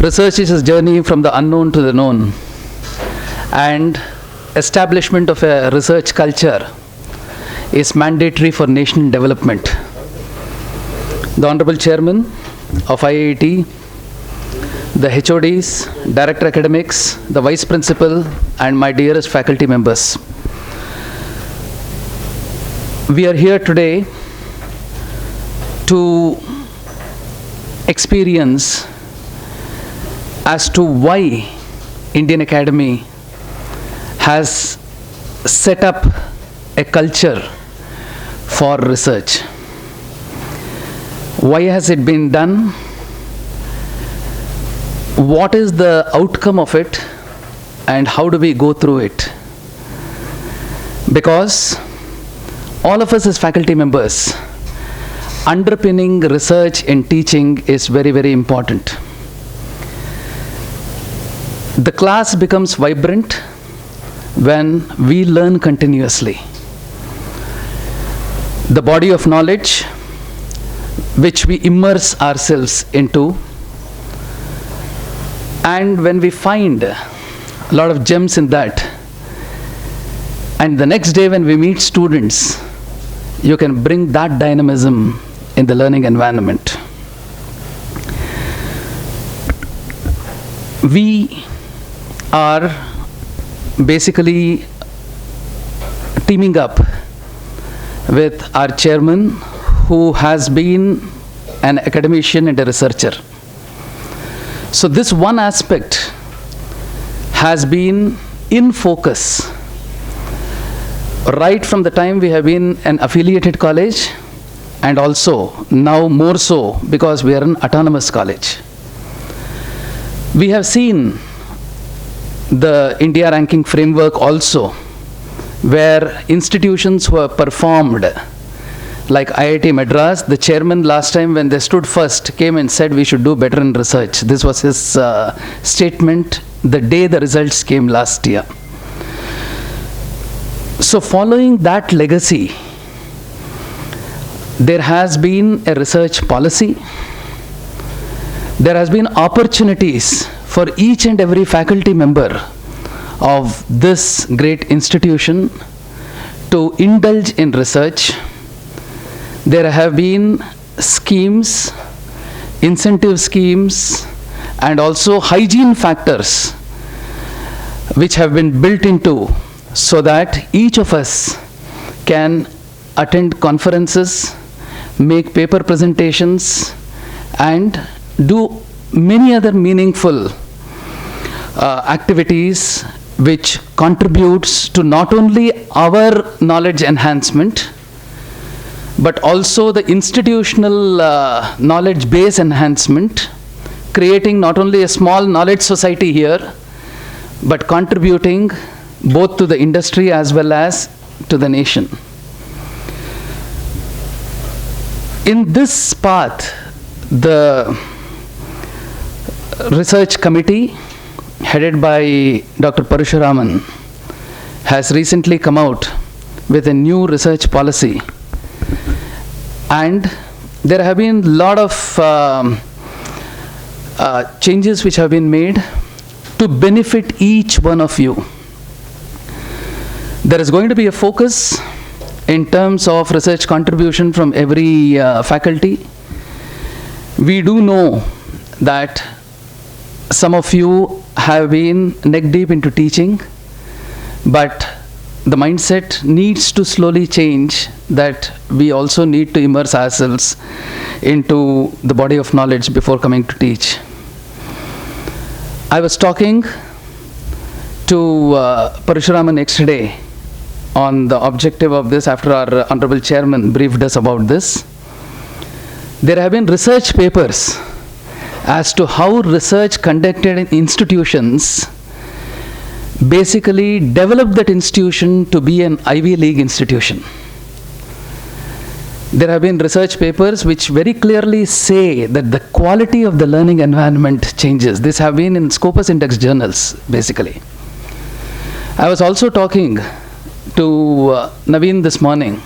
Research is a journey from the unknown to the known, and establishment of a research culture is mandatory for nation development. The Honorable Chairman of IIT, the HODs, Director Academics, the Vice Principal, and my dearest faculty members. We are here today to experience as to why Indian Academy has set up a culture for research. Why has it been done? What is the outcome of it, and how do we go through it? Because all of us as faculty members, underpinning research and teaching is very, very important. The class becomes vibrant when we learn continuously. The body of knowledge which we immerse ourselves into, and when we find a lot of gems in that, and the next day when we meet students, you can bring that dynamism in the learning environment. We are basically teaming up with our chairman, who has been an academician and a researcher. So this one aspect has been in focus right from the time we have been an affiliated college, and also now more so because we are an autonomous college. We have seen the India ranking framework also, where institutions who have performed, like IIT Madras, the chairman last time when they stood first came and said we should do better in research. This was his statement the day the results came last year. So following that legacy, there has been a research policy. There has been opportunities for each and every faculty member of this great institution to indulge in research. There have been schemes, incentive schemes, and also hygiene factors which have been built into, so that each of us can attend conferences, make paper presentations, and do many other meaningful activities which contributes to not only our knowledge enhancement, but also the institutional knowledge base enhancement, creating not only a small knowledge society here, but contributing both to the industry as well as to the nation. In this path, the research committee headed by Dr. Parashuraman has recently come out with a new research policy, and there have been a lot of changes which have been made to benefit each one of you. There is going to be a focus in terms of research contribution from every faculty. We do know that some of you have been neck deep into teaching, but the mindset needs to slowly change, that we also need to immerse ourselves into the body of knowledge before coming to teach. I was talking to Parashuraman yesterday on the objective of this after our Honorable Chairman briefed us about this. There have been research papers as to how research conducted in institutions basically developed that institution to be an Ivy League institution. There have been research papers which very clearly say that the quality of the learning environment changes. These have been in Scopus Index journals, basically. I was also talking to Naveen this morning,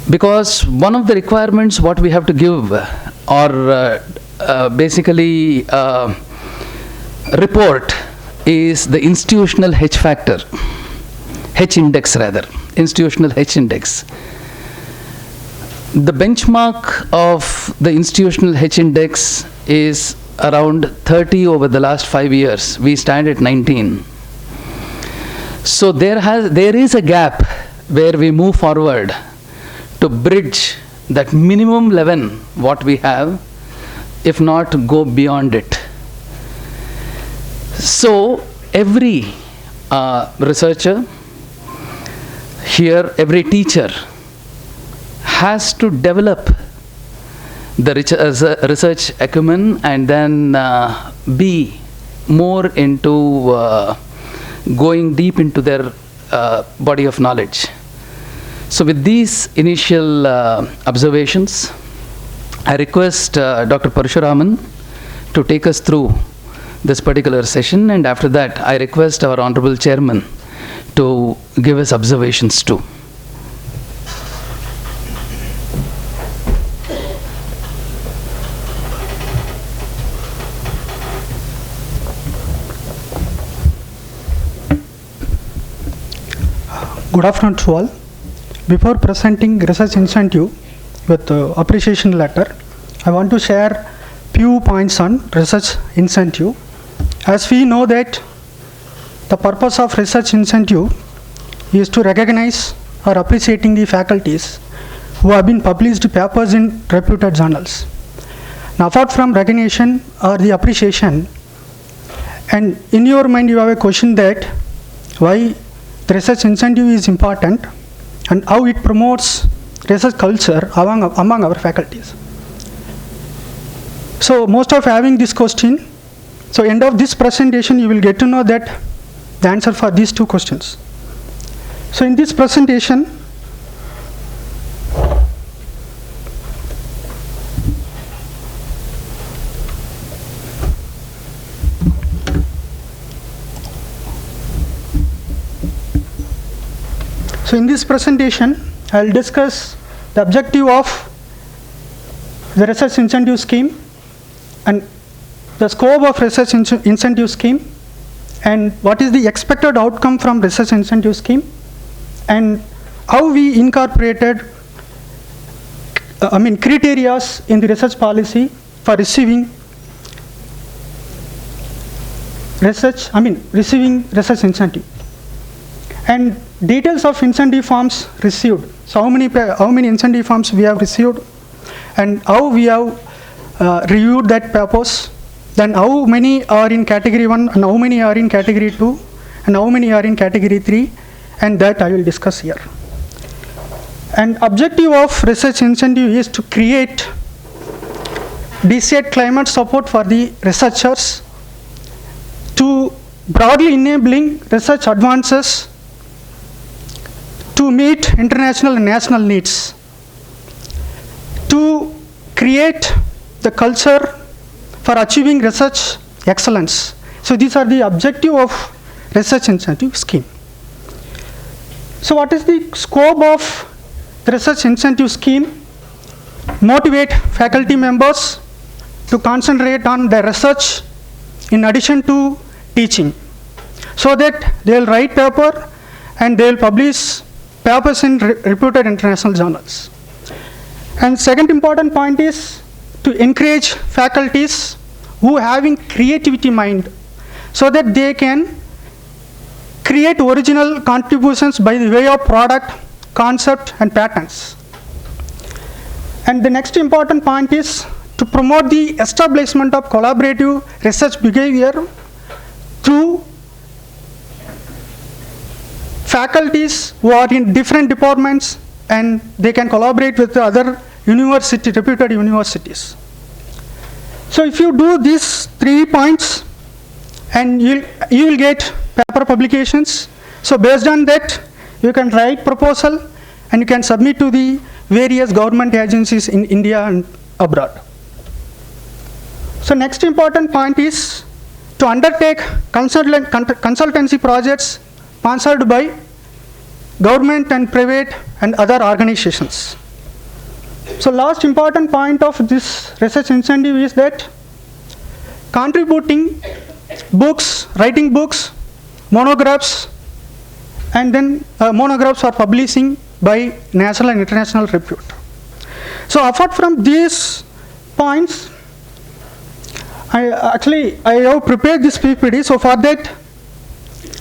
because one of the requirements what we have to give or basically report is the institutional H factor, H index rather, institutional H index. The benchmark of the institutional H index is around 30 over the last 5 years. We stand at 19. So there is a gap where we move forward to bridge that minimum level what we have, if not go beyond it. So every researcher here, every teacher has to develop the research acumen and then be more into going deep into their body of knowledge. So with these initial observations, I request Dr. Parashuraman to take us through this particular session, and after that I request our Honorable Chairman to give us observations too. Good afternoon to all. Before presenting research incentive with appreciation letter, I want to share few points on research incentive. As we know that the purpose of research incentive is to recognize or appreciating the faculties who have been published papers in reputed journals. Now, apart from recognition or the appreciation, and in your mind you have a question that why the research incentive is important and how it promotes research culture among our faculties. So most of having this question, so end of this presentation you will get to know that the answer for these two questions. So in this presentation, I will discuss the objective of the research incentive scheme and the scope of research incentive scheme and what is the expected outcome from research incentive scheme and how we incorporated criteria in the research policy for receiving research incentive, and details of incentive forms received. So how many incentive forms we have received and how we have reviewed that papers, then how many are in category 1 and how many are in category 2 and how many are in category 3, and that I will discuss here. And objective of research incentive is to create decent climate support for the researchers, to broadly enabling research advances to meet international and national needs, to create the culture for achieving research excellence. So these are the objective of research incentive scheme. So what is the scope of the research incentive scheme? Motivate faculty members to concentrate on their research in addition to teaching, so that they will write paper and they will publish papers in reputed international journals. And second important point is to encourage faculties who having creativity mind, so that they can create original contributions by the way of product, concept and patents. And the next important point is to promote the establishment of collaborative research behavior through faculties who are in different departments and they can collaborate with the other reputed universities. So if you do these 3 points, and you will get paper publications. So based on that, you can write proposal and you can submit to the various government agencies in India and abroad. So next important point is to undertake consultancy projects sponsored by government and private and other organizations. So last important point of this research incentive is that contributing books, writing books, monographs, and then monographs are publishing by national and international repute. So apart from these points, I have prepared this PPT. So for that,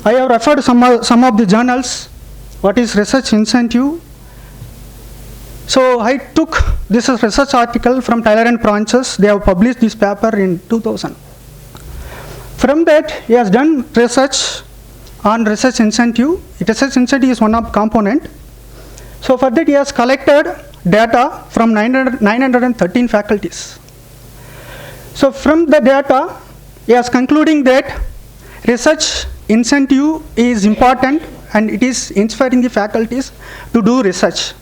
I have referred some of the journals. What is research incentive? So I took this research article from Taylor and Francis. They have published this paper in 2000. From that, he has done research on research incentive. Research incentive is one of component. So for that, he has collected data from 913 faculties. So from the data, he is concluding that research incentive is important and it is inspiring the faculties to do research.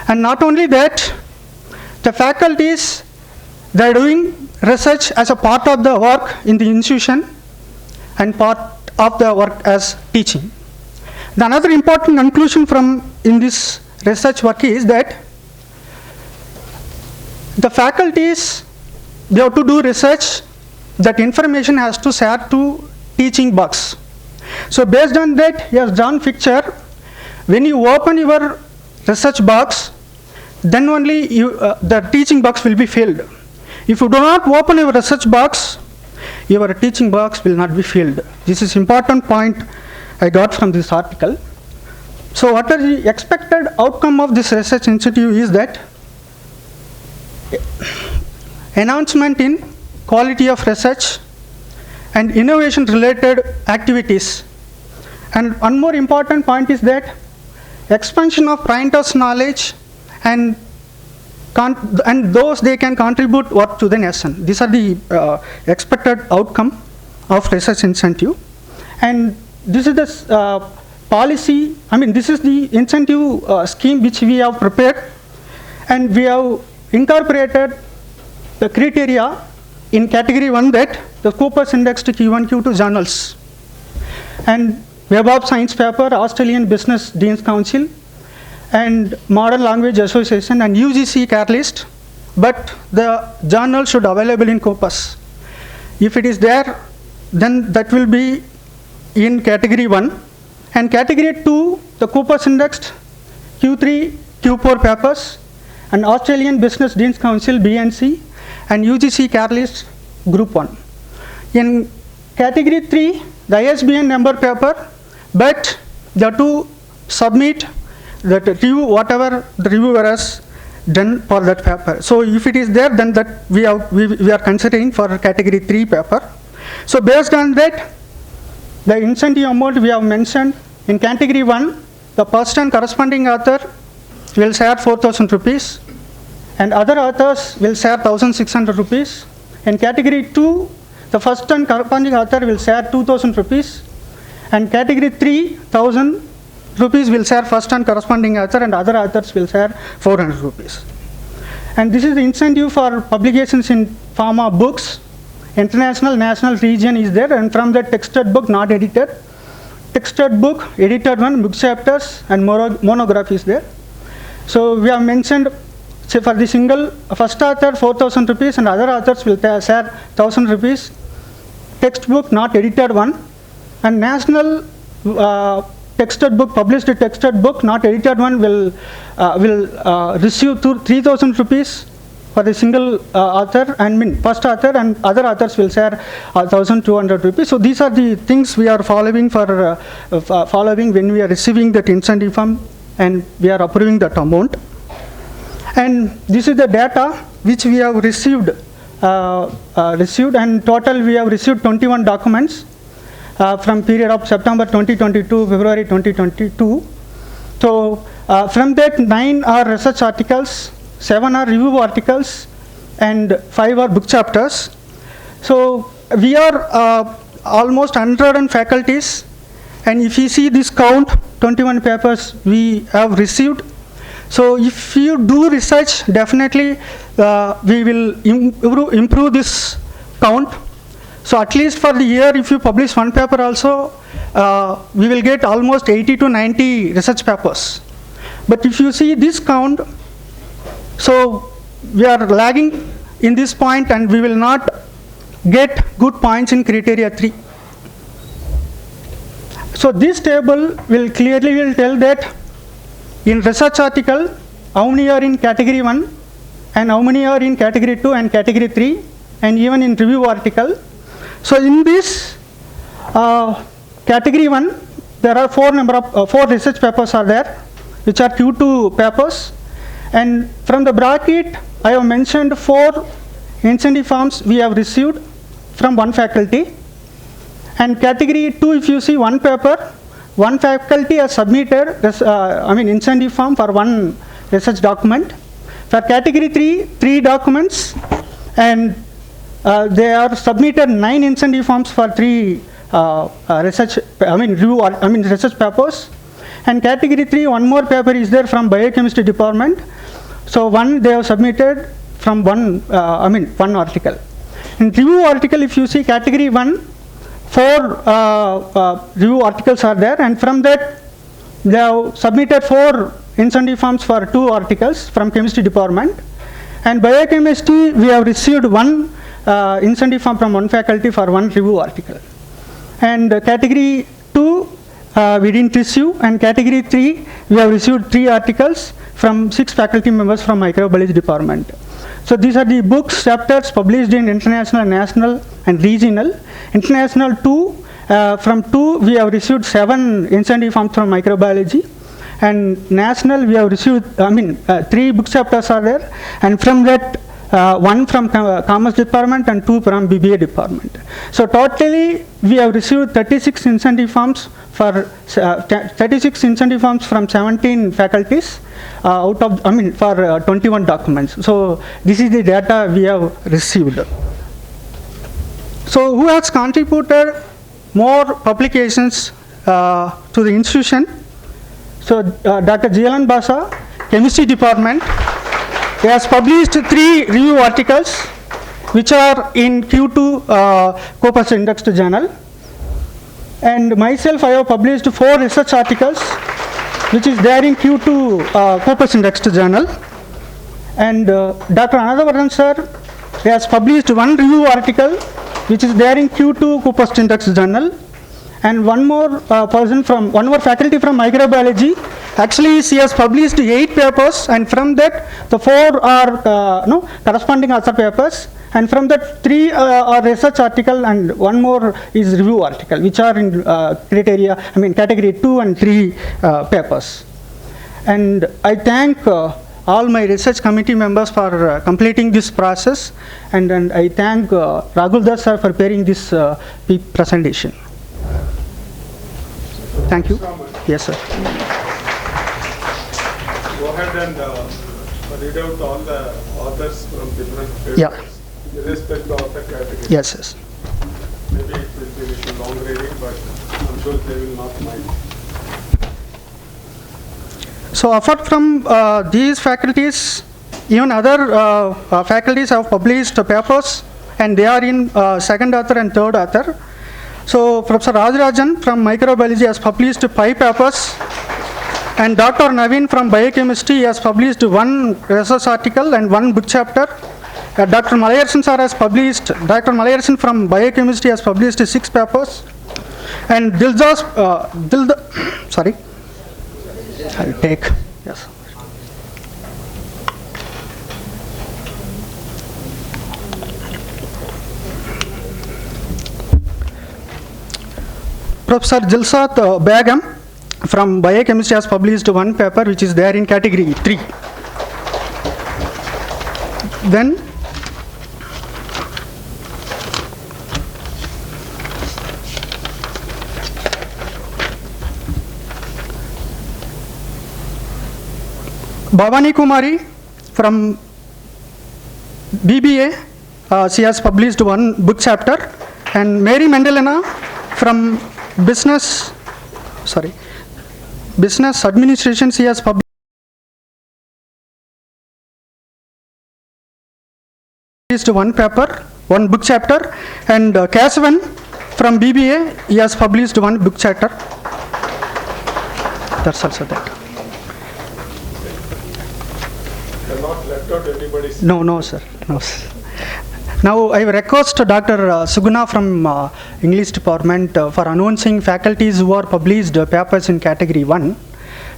And not only that, the faculties, they are doing research as a part of the work in the institution and part of the work as teaching. The another important conclusion from in this research work is that the faculties, they have to do research, that information has to share to teaching box. So based on that, he has drawn picture. When you open your research box, then only the teaching box will be filled. If you do not open your research box, your teaching box will not be filled. This is important point I got from this article. So what are the expected outcome of this research initiative is that enhancement in quality of research and innovation related activities. And one more important point is that expansion of printers' knowledge and those they can contribute work to the nation. These are the expected outcome of research incentive. And this is the policy, this is the incentive scheme which we have prepared, and we have incorporated the criteria in category 1, that the Cooper's indexed Q1, Q2 journals, and Web of Science paper, Australian Business Deans Council, and Modern Language Association, and UGC Catalyst, but the journal should available in Corpus. If it is there, then that will be in category 1. And category 2, the Corpus indexed Q3, Q4 papers, and Australian Business Deans Council, BNC, and UGC Catalyst Group 1. In category 3, the ISBN number paper, but they have to submit that review, whatever the reviewer has done for that paper. So if it is there, then that we are considering for category 3 paper. So based on that, the incentive amount we have mentioned in category 1, the first and corresponding author will share 4,000 rupees, and other authors will share 1,600 rupees. In category 2, the first and corresponding author will share 2,000 rupees, and category 3, 1,000 rupees will share first and corresponding author, and other authors will share 400 rupees. And this is the incentive for publications in form of books. International, national, region is there, and from the texted book not edited. Texted book, edited one, book chapters, and monograph is there. So we have mentioned, say for the single first author 4,000 rupees, and other authors will share 1,000 rupees. Textbook not edited one, and national texted book, published texted book not edited one will receive 3,000 rupees for the single author, and first author, and other authors will share 1,200 rupees. So these are the things we are following following when we are receiving that incentive fund and we are approving that amount. And this is the data which we have received, and total we have received 21 documents from period of September 2022 to February 2022. So from that, 9 are research articles, 7 are review articles, and 5 are book chapters. So we are almost 100 faculties, and if you see this count, 21 papers we have received. So if you do research, definitely we will improve this count. So at least for the year, if you publish one paper also, we will get almost 80 to 90 research papers. But if you see this count, So we are lagging in this point, and we will not get good points in criteria 3. So this table will clearly tell that in research article, how many are in category 1 and how many are in category 2 and category 3, and even in review article. So in this category 1, there are 4 research papers are there, which are Q2 papers. And from the bracket, I have mentioned 4 incentive forms we have received from one faculty. And category 2, if you see one paper, one faculty has submitted incentive form for one research document. For category 3, 3 documents, and they are submitted 9 incentive forms for 3 research papers. And category 3, one more paper is there from biochemistry department. So one they have submitted from one article. In review article, if you see category 1, 4 review articles are there, and from that they have submitted 4 incentive forms for 2 articles from chemistry department. And biochemistry, we have received 1 incentive form from one faculty for 1 review article. And category 2 we didn't receive, and category 3 we have received 3 articles from 6 faculty members from microbiology department. So these are the books, chapters published in international, national and regional. International 2, from 2 we have received 7 incentive forms from microbiology, and national we have received 3 book chapters are there, and from that 1 from commerce department and 2 from BBA department. So totally we have received 36 incentive forms for 36 incentive forms from 17 faculties for 21 documents. So this is the data we have received. So who has contributed more publications to the institution? So Dr. Jilan Basa, chemistry department. He has published 3 review articles which are in Q2 Corpus indexed journal. And myself, I have published 4 research articles which is there in Q2 Corpus indexed journal. And Dr. Anandavaran sir, he has published 1 review article which is there in Q2 Corpus indexed journal. And one more faculty from microbiology. Actually, she has published 8 papers, and from that, the 4 are corresponding author papers, and from that 3 are research article, and 1 more is review article, which are in category 2 and 3 papers. And I thank all my research committee members for completing this process, and I thank Rahul Das sir for preparing this presentation. Thank you. Yes, sir. Go ahead and read out all the authors from different papers, irrespective of the category. Yes, yes. Maybe it will be a little long reading, but I'm sure they will not mind. So apart from these faculties, even other faculties have published papers, and they are in second author and third author. So Professor Rajarajan from microbiology has published 5 papers, and Dr. Naveen from biochemistry has published 1 research article and 1 book chapter. Dr. Malayarsan sir has published, Dr. Malayarsan from biochemistry has published 6 papers, and sorry, I'll take, yes. Professor Jilsat Begum from biochemistry has published 1 paper which is there in category 3. Then Bhavani Kumari from BBA, she has published 1 book chapter, and Mary Mendelena from business administration, she has published 1 paper, 1 book chapter, and Kesavan from BBA, he has published 1 book chapter. That's also that. They are not left out anybody's? No, sir. No, sir. Now, I request Dr. Suguna from English Department for announcing faculties who are published papers in category 1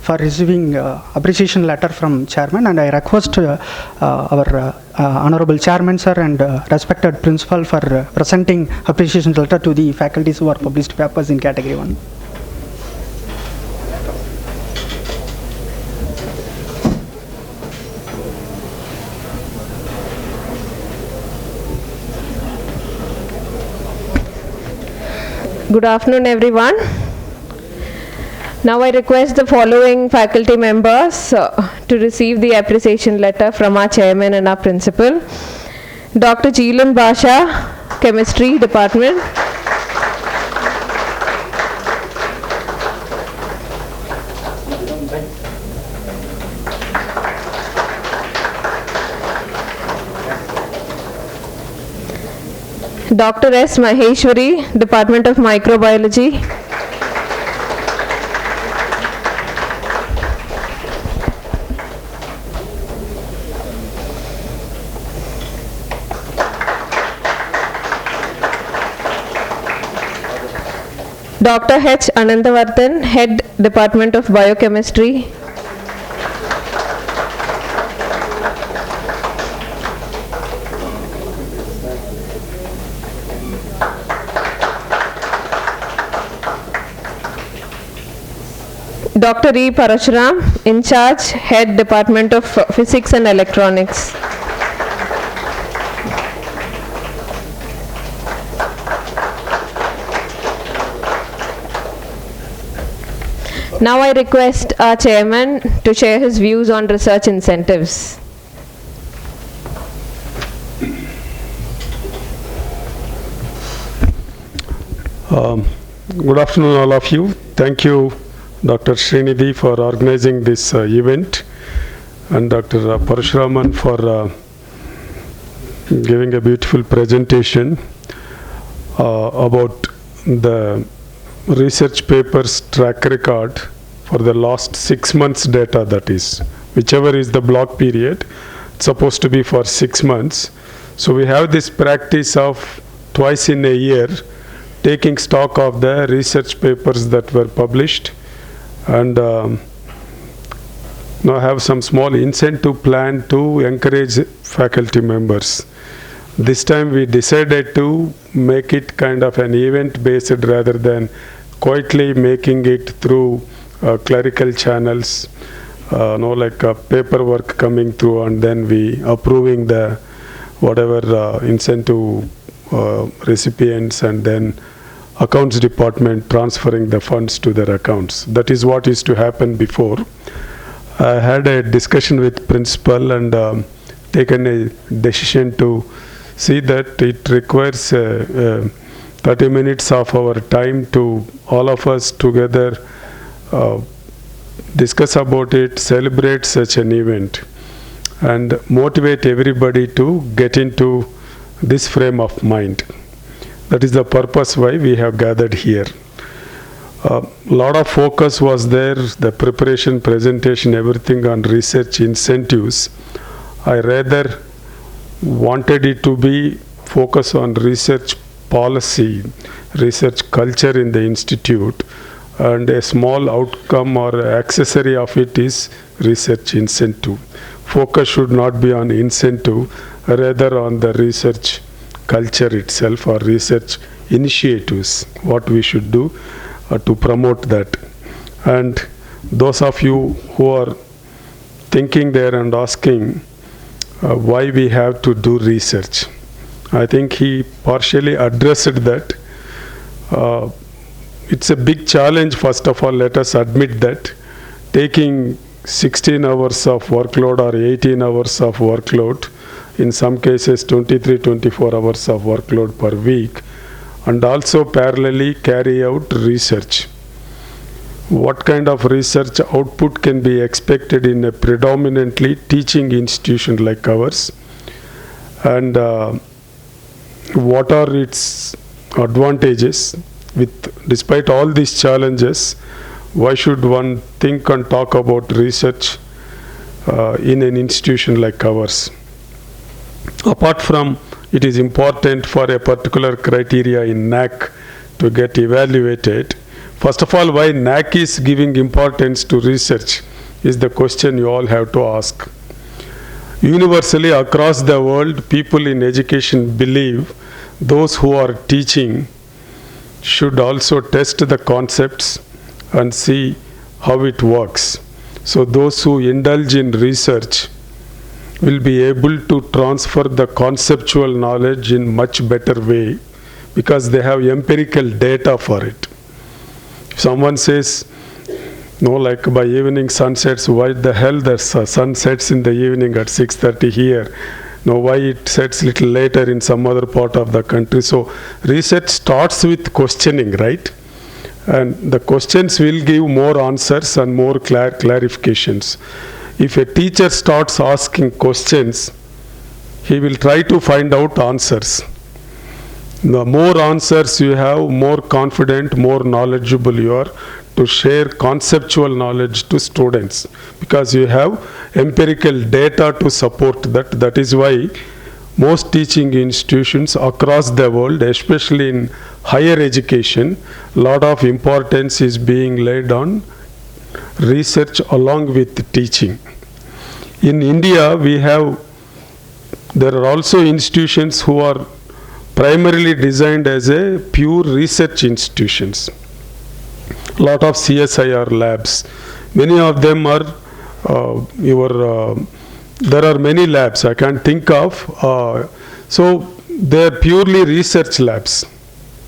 for receiving appreciation letter from chairman, and I request our honorable chairman sir and respected principal for presenting appreciation letter to the faculties who are published papers in category 1. Good afternoon, everyone. Now I request the following faculty members to receive the appreciation letter from our chairman and our principal. Dr. Jeelan Basha, Chemistry Department. Dr. S. Maheshwari, Department of Microbiology. Dr. H. Anantavardhan, Head, Department of Biochemistry. Dr. E. Parashuram, in charge, Head, Department of Physics and Electronics. Now I request our chairman to share his views on research incentives. Good afternoon, all of you. Thank you, Dr. Srinidhi, for organizing this event, and Dr. Parashuraman for giving a beautiful presentation about the research papers track record for the last 6 months data, that is, whichever is the block period, it's supposed to be for 6 months. So we have this practice of twice in a year taking stock of the research papers that were published, and now have some small incentive plan to encourage faculty members. This time we decided to make it kind of an event based rather than quietly making it through clerical channels, like paperwork coming through and then we approving the whatever incentive recipients and then accounts department transferring the funds to their accounts. That is what used to happen before. I had a discussion with principal and taken a decision to see that it requires 30 minutes of our time to all of us together discuss about it, celebrate such an event, and motivate everybody to get into this frame of mind. That is the purpose why we have gathered here. A lot of focus was there, the preparation, presentation, everything on research incentives. I rather wanted it to be focused on research policy, research culture in the institute, and a small outcome or accessory of it is research incentive. Focus should not be on incentive, rather on the research culture itself or research initiatives, what we should do to promote that. And those of you who are thinking there and asking why we have to do research, I think he partially addressed that. It's a big challenge. First of all, let us admit that taking 16 hours of workload or 18 hours of workload, in some cases 23, 24 hours of workload per week, and also parallelly carry out research. What kind of research output can be expected in a predominantly teaching institution like ours, and what are its advantages? Despite all these challenges, why should one think and talk about research in an institution like ours. Apart from it is important for a particular criteria in NAC to get evaluated, first of all, why NAC is giving importance to research is the question you all have to ask. Universally across the world, people in education believe those who are teaching should also test the concepts and see how it works. So those who indulge in research will be able to transfer the conceptual knowledge in much better way because they have empirical data for it. If someone says, no, like by evening sunsets, why the hell the sun sets in the evening at 6:30 here? No, why it sets little later in some other part of the country? So research starts with questioning, right? And the questions will give more answers and more clarifications. If a teacher starts asking questions, he will try to find out answers. The more answers you have, more confident, more knowledgeable you are to share conceptual knowledge to students because you have empirical data to support that. That is why most teaching institutions across the world, especially in higher education, a lot of importance is being laid on research along with teaching. In India, there are also institutions who are primarily designed as a pure research institutions. A lot of CSIR labs. Many of them are there are many labs I can think of. So they are purely research labs,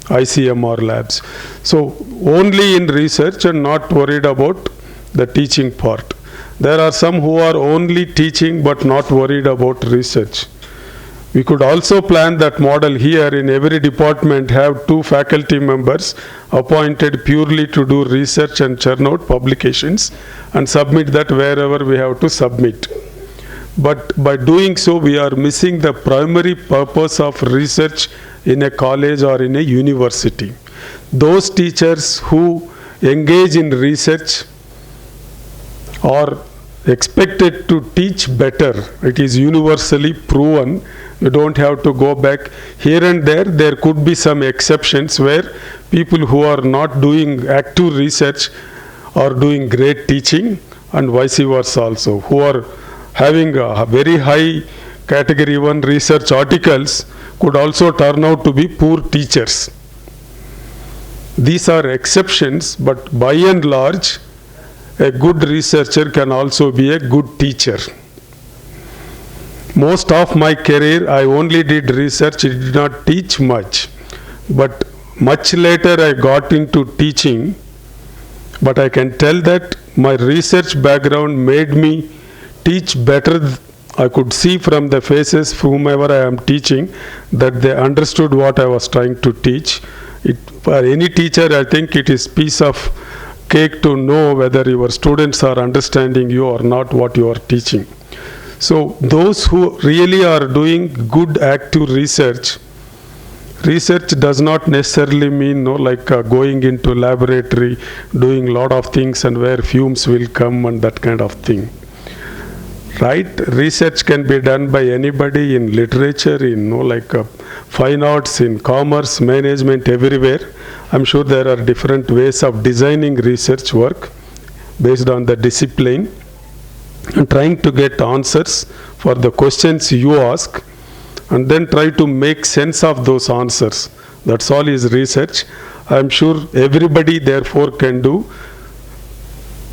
ICMR labs. So only in research and not worried about the teaching part. There are some who are only teaching but not worried about research. We could also plan that model here. In every department have 2 faculty members appointed purely to do research and churn out publications and submit that wherever we have to submit. But by doing so, we are missing the primary purpose of research in a college or in a university. Those teachers who engage in research are expected to teach better. It is universally proven. You don't have to go back. Here and there could be some exceptions where people who are not doing active research are doing great teaching and vice versa also. Who are having a very high category 1 research articles could also turn out to be poor teachers. These are exceptions, but by and large, a good researcher can also be a good teacher. Most of my career, I only did research, I did not teach much. But much later I got into teaching. But I can tell that my research background made me teach better. I could see from the faces whomever I am teaching that they understood what I was trying to teach. For any teacher, I think it is piece of cake to know whether your students are understanding you or not what you are teaching. So those who really are doing good active research does not necessarily mean going into laboratory, doing lot of things and where fumes will come and that kind of thing. Right? Research can be done by anybody in literature, in fine arts, in commerce, management, everywhere. I'm sure there are different ways of designing research work based on the discipline and trying to get answers for the questions you ask and then try to make sense of those answers. That's all is research. I'm sure everybody therefore can do.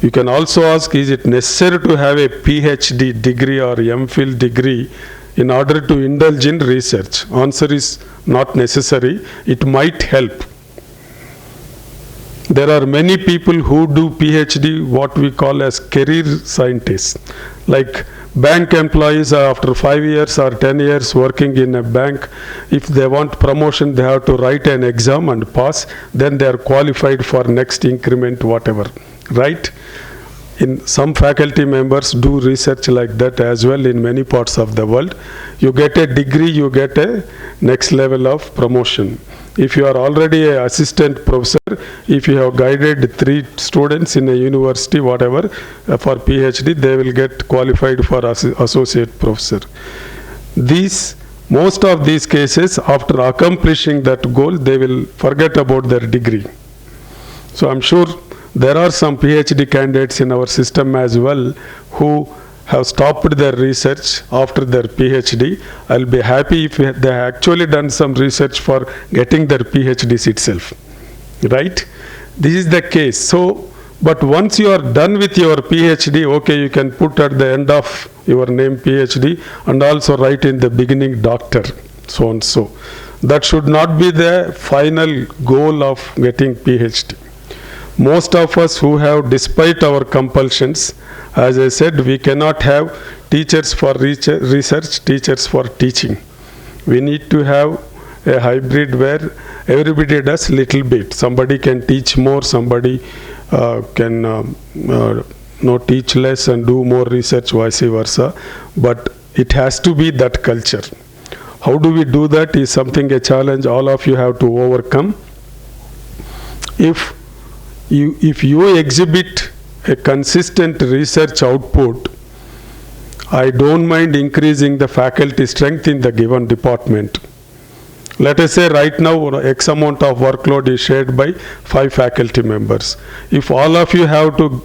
You can also ask, is it necessary to have a PhD degree or MPhil degree in order to indulge in research? Answer is not necessary. It might help. There are many people who do PhD, what we call as career scientists. Like bank employees are after 5 years or 10 years working in a bank. If they want promotion, they have to write an exam and pass. Then they are qualified for next increment, whatever. Right? in some faculty members do research like that as well in many parts of the world. You get a degree, you get a next level of promotion. If you are already an assistant professor, if you have guided 3 students in a university, whatever, for PhD, they will get qualified for associate professor. Most of these cases, after accomplishing that goal, they will forget about their degree. So I'm sure there are some PhD candidates in our system as well who have stopped their research after their PhD. I'll be happy if they have actually done some research for getting their PhDs itself. Right? This is the case. So, but once you are done with your PhD, okay, you can put at the end of your name PhD and also write in the beginning doctor, so and so. That should not be the final goal of getting PhD. Most of us who have, despite our compulsions, as I said, we cannot have teachers for research, teachers for teaching. We need to have a hybrid where everybody does little bit. Somebody can teach more, somebody can teach less and do more research, vice versa. But it has to be that culture. How do we do that is something, a challenge all of you have to overcome. If you exhibit a consistent research output, I don't mind increasing the faculty strength in the given department. Let us say right now X amount of workload is shared by 5 faculty members. If all of you have to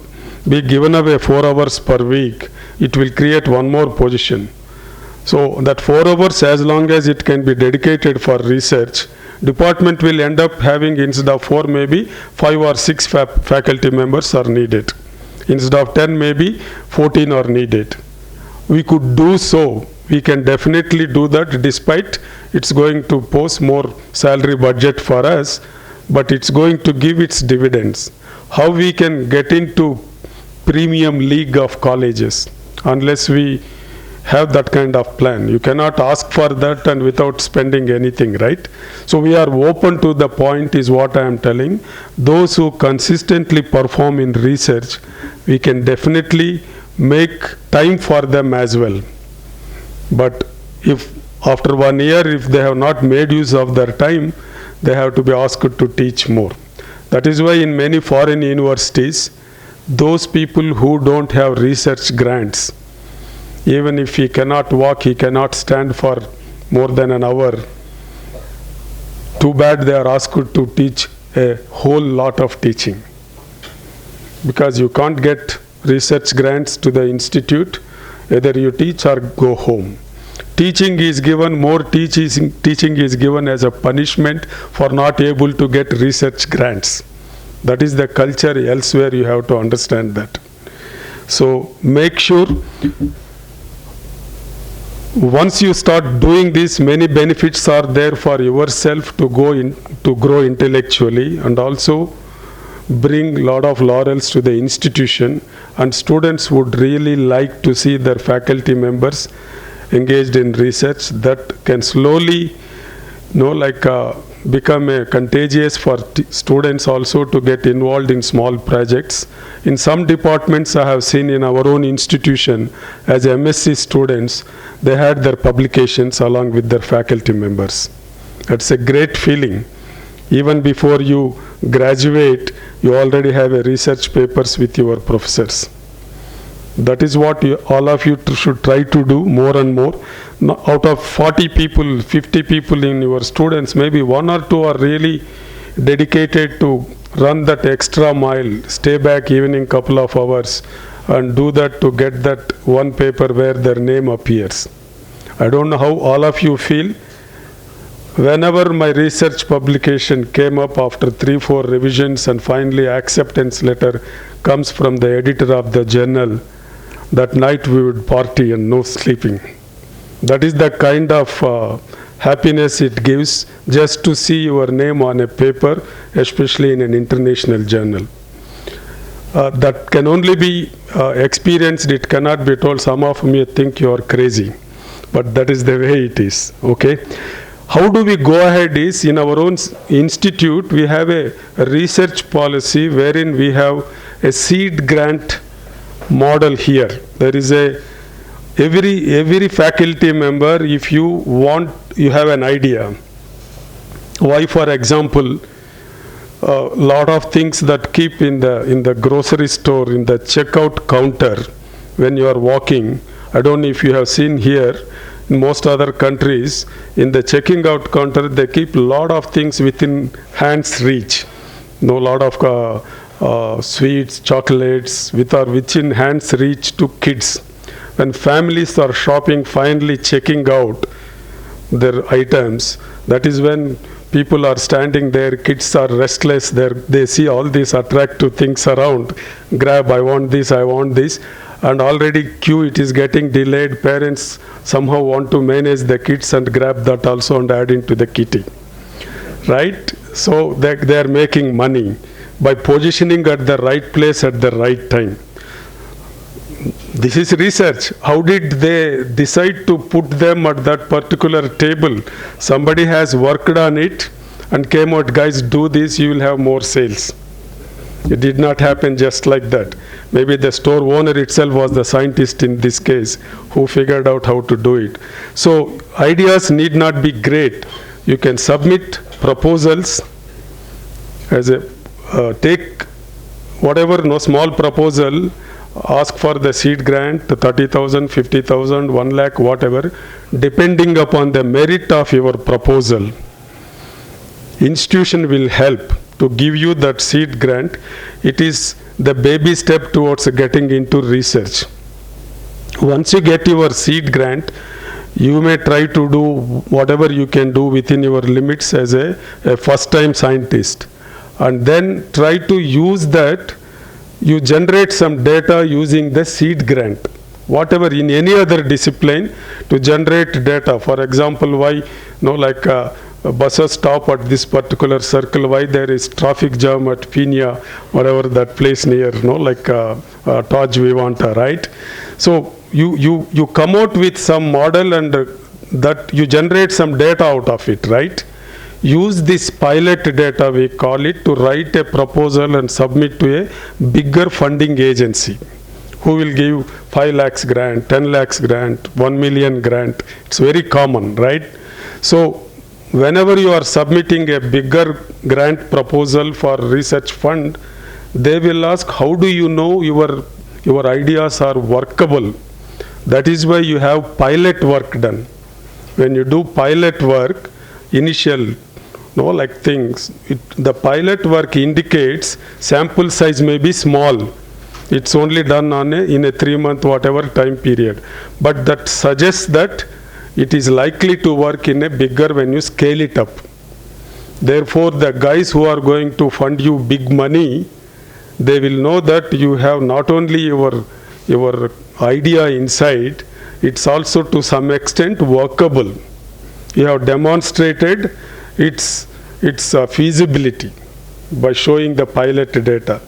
be given away 4 hours per week, it will create one more position. So that 4 hours, as long as it can be dedicated for research, department will end up having, instead of 4, maybe 5 or 6 faculty members are needed. Instead of 10, maybe 14 are needed. We could do so. We can definitely do that, despite it's going to pose more salary budget for us, but it's going to give its dividends. How we can get into premium league of colleges unless we have that kind of plan? You cannot ask for that and without spending anything, right? So we are open to the point, is what I am telling. Those who consistently perform in research, we can definitely make time for them as well. But if after 1 year, if they have not made use of their time, they have to be asked to teach more. That is why in many foreign universities, those people who don't have research grants, even if he cannot walk, he cannot stand for more than an hour, too bad they are asked to teach a whole lot of teaching. Because you can't get research grants to the institute, either you teach or go home. Teaching is given, more teaching is given as a punishment for not able to get research grants. That is the culture elsewhere, you have to understand that. So make sure, once you start doing this, many benefits are there for yourself to grow intellectually, and also bring a lot of laurels to the institution, and students would really like to see their faculty members engaged in research. That can slowly become a contagious for students also to get involved in small projects. In some departments, I have seen in our own institution, as MSc students, they had their publications along with their faculty members. That's a great feeling. Even before you graduate, you already have a research papers with your professors. That is what all of you should try to do more and more. Out of 40 people, 50 people in your students, maybe 1 or 2 are really dedicated to run that extra mile, stay back evening couple of hours and do that to get that one paper where their name appears. I don't know how all of you feel. Whenever my research publication came up after 3-4 revisions and finally acceptance letter comes from the editor of the journal, that night we would party and no sleeping. That is the kind of happiness it gives just to see your name on a paper, especially in an international journal. That can only be experienced, it cannot be told. Some of you think you are crazy, but that is the way it is, okay? How do we go ahead is, in our own institute, we have a research policy wherein we have a seed grant model here. There is every faculty member, if you have an idea. Why, for example, a lot of things that keep in the grocery store, in the checkout counter, when you are walking, I don't know if you have seen here, in most other countries, in the checking out counter, they keep a lot of things within hand's reach. Lot of sweets, chocolates, within hand's reach to kids. When families are shopping, finally checking out their items, that is when people are standing there, kids are restless, they see all these attractive things around, grab, I want this, and already queue, it is getting delayed, parents somehow want to manage the kids and grab that also and add into the kitty, right? So they are making money by positioning at the right place at the right time. This is research. How did they decide to put them at that particular table? Somebody has worked on it and came out, guys, do this, you will have more sales. It did not happen just like that. Maybe the store owner itself was the scientist in this case who figured out how to do it. So ideas need not be great. You can submit proposals as take whatever small proposal, ask for the seed grant, 30,000, 50,000, 1 lakh, whatever, depending upon the merit of your proposal. Institution will help to give you that seed grant. It is the baby step towards getting into research. Once you get your seed grant, you may try to do whatever you can do within your limits as a first-time scientist. And then try to use that. You generate some data using the seed grant. Whatever in any other discipline to generate data. For example, why buses stop at this particular circle, why there is traffic jam at Pinia, whatever that place near, Taj Vivanta, right? So you come out with some model and that you generate some data out of it, right? Use this pilot data, we call it, to write a proposal and submit to a bigger funding agency who will give 5 lakhs grant, 10 lakhs grant, 1 million grant. It's very common, right? So whenever you are submitting a bigger grant proposal for research fund, they will ask, how do you know your ideas are workable? That is why you have pilot work done. When you do pilot work, initial things, the pilot work indicates sample size may be small. It's only done in a 3-month whatever time period. But that suggests that it is likely to work in a bigger when you scale it up. Therefore, the guys who are going to fund you big money, they will know that you have not only your idea inside, it's also to some extent workable. You have demonstrated its feasibility by showing the pilot data.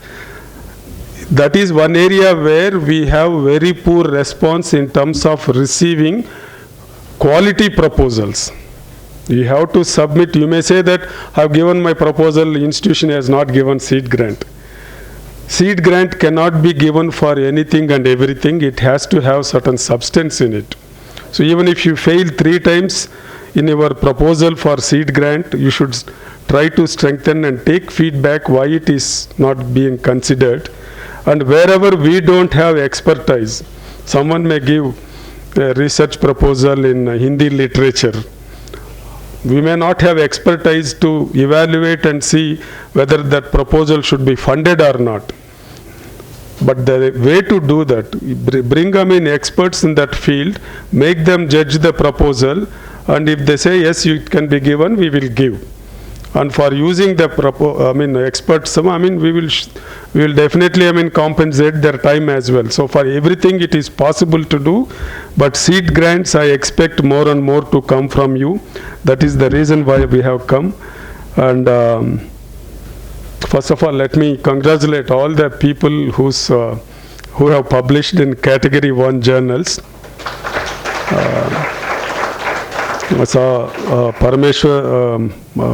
That is one area where we have very poor response in terms of receiving quality proposals. You have to submit. You may say that I have given my proposal, institution has not given seed grant. Seed grant cannot be given for anything and everything. It has to have certain substance in it. So even if you fail 3 times in your proposal for seed grant, you should try to strengthen and take feedback why it is not being considered. And wherever we don't have expertise, someone may give a research proposal in Hindi literature. We may not have expertise to evaluate and see whether that proposal should be funded or not. But the way to do that, bring experts in that field, make them judge the proposal, and if they say yes, it can be given, we will give. And for using the experts, we will definitely compensate their time as well. So for everything it is possible to do, but seed grants I expect more and more to come from you. That is the reason why we have come. And first of all, let me congratulate all the people who have published in Category 1 journals. I saw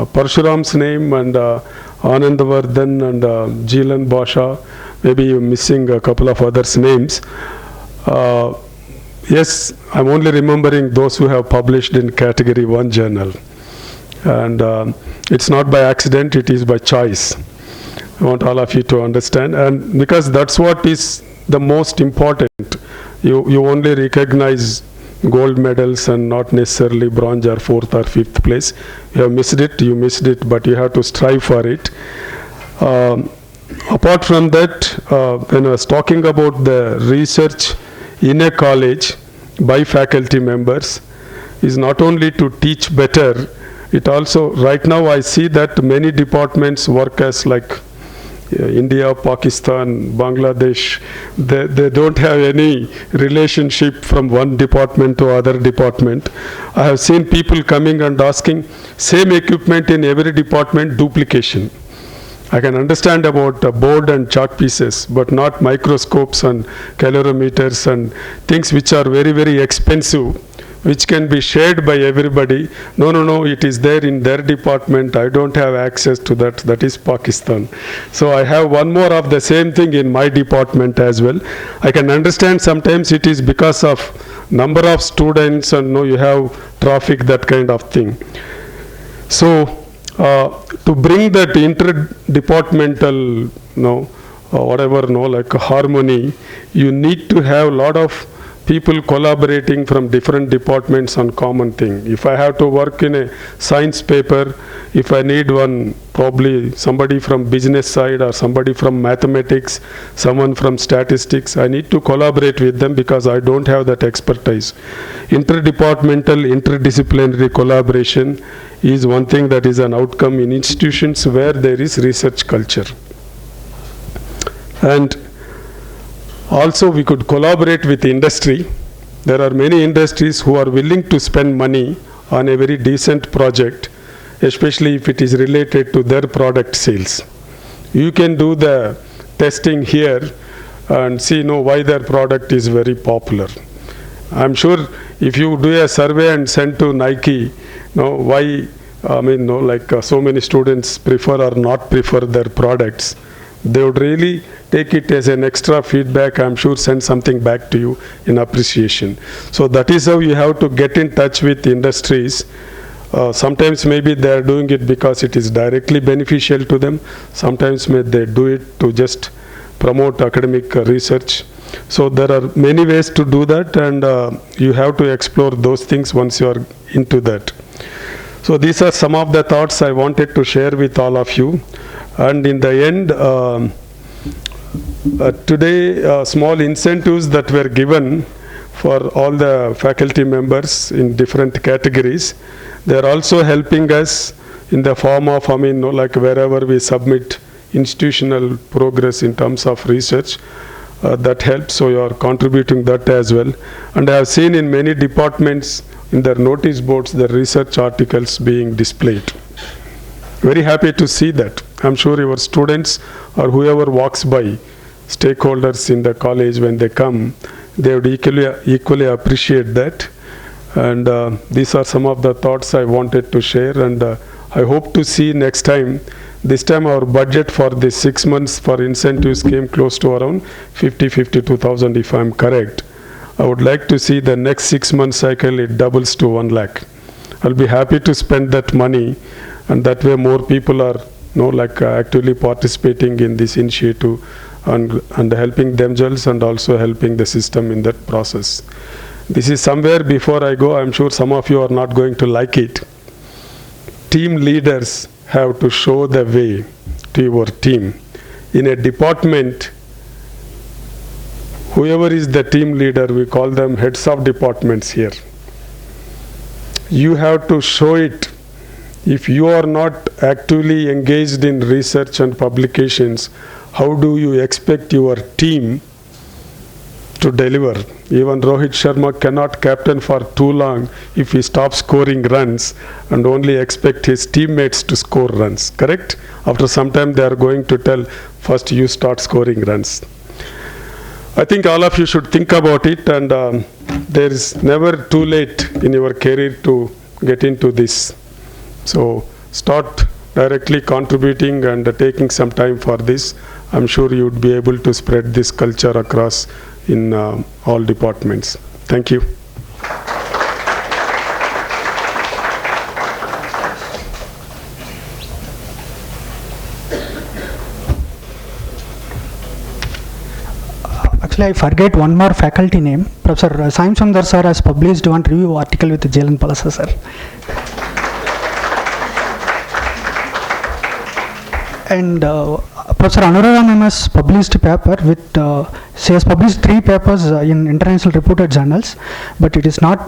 Parshuram's name and Anandavardhan and Jilan Basha. maybe you're missing a couple of others' names. Yes, I'm only remembering those who have published in category 1 journal. And it's not by accident, it is by choice. I want all of you to understand. And because that's what is the most important. You only recognize gold medals and not necessarily bronze or 4th or 5th place. You have missed it, you missed it, but you have to strive for it. Apart from that, when I was talking about the research in a college by faculty members, is not only to teach better, it also, right now I see that many departments work as like India, Pakistan, Bangladesh, they don't have any relationship from one department to other department. I have seen people coming and asking same equipment in every department, duplication. I can understand about board and chalk pieces, but not microscopes and calorimeters and things which are very, very expensive, which can be shared by everybody. No, it is there in their department. I don't have access to that. That is Pakistan. So I have one more of the same thing in my department as well. I can understand sometimes it is because of number of students and you have traffic, that kind of thing. So to bring that interdepartmental, like harmony, you need to have a lot of people collaborating from different departments on common thing. If I have to work in a science paper, if I need one, probably somebody from business side or somebody from mathematics, someone from statistics, I need to collaborate with them because I don't have that expertise. Interdepartmental, interdisciplinary collaboration is one thing that is an outcome in institutions where there is research culture. And also we could collaborate with industry. There are many industries who are willing to spend money on a very decent project, especially if it is related to their product sales. You can do the testing here and see why their product is very popular. I'm sure if you do a survey and send to Nike, why, so many students prefer or not prefer their products, they would really take it as an extra feedback, I'm sure send something back to you in appreciation. So that is how you have to get in touch with industries. Sometimes maybe they are doing it because it is directly beneficial to them. Sometimes they do it to just promote academic research. So there are many ways to do that, and you have to explore those things once you are into that. So these are some of the thoughts I wanted to share with all of you. And in the end, today small incentives that were given for all the faculty members in different categories, they are also helping us in the form of, like wherever we submit institutional progress in terms of research, that helps. So you are contributing that as well. And I have seen in many departments in their notice boards the research articles being displayed. Very happy to see that. I'm sure your students or whoever walks by, stakeholders in the college, when they come, they would equally appreciate that. And these are some of the thoughts I wanted to share, and I hope to see next time. This time our budget for the 6 months for incentives came close to around 52,000 if I'm correct. I would like to see the next 6 month cycle it doubles to 1 lakh. I'll be happy to spend that money, and that way more people are actively participating in this initiative and helping themselves and also helping the system in that process. This is somewhere before I go, I'm sure some of you are not going to like it. Team leaders have to show the way to your team. In a department, whoever is the team leader, we call them heads of departments here. You have to show it. If you are not actively engaged in research and publications, how do you expect your team to deliver? Even Rohit Sharma cannot captain for too long if he stops scoring runs and only expect his teammates to score runs, correct? After some time they are going to tell, first you start scoring runs. I think all of you should think about it, and there is never too late in your career to get into this. So start directly contributing and taking some time for this. I'm sure you would be able to spread this culture across in all departments. Thank you. Actually, I forget one more faculty name. Professor Sai Sundar sir has published one review article with Jalen Palasa sir. And Professor Anuradha ma'am has published a paper with, she has published 3 papers in international reputed journals, but it is not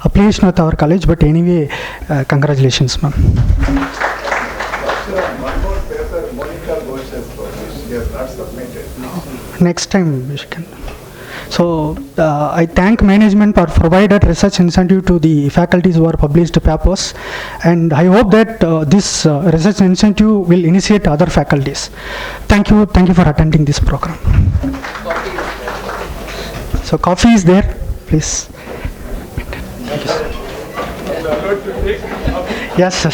affiliation with our college, but anyway, congratulations ma'am. One more paper, Monica Ghosh has published. She has not submitted. Next time we can. So I thank management for provided research incentive to the faculties who are published papers, and I hope that this research incentive will initiate other faculties. Thank you for attending this program. So coffee is there, please. Yes, sir.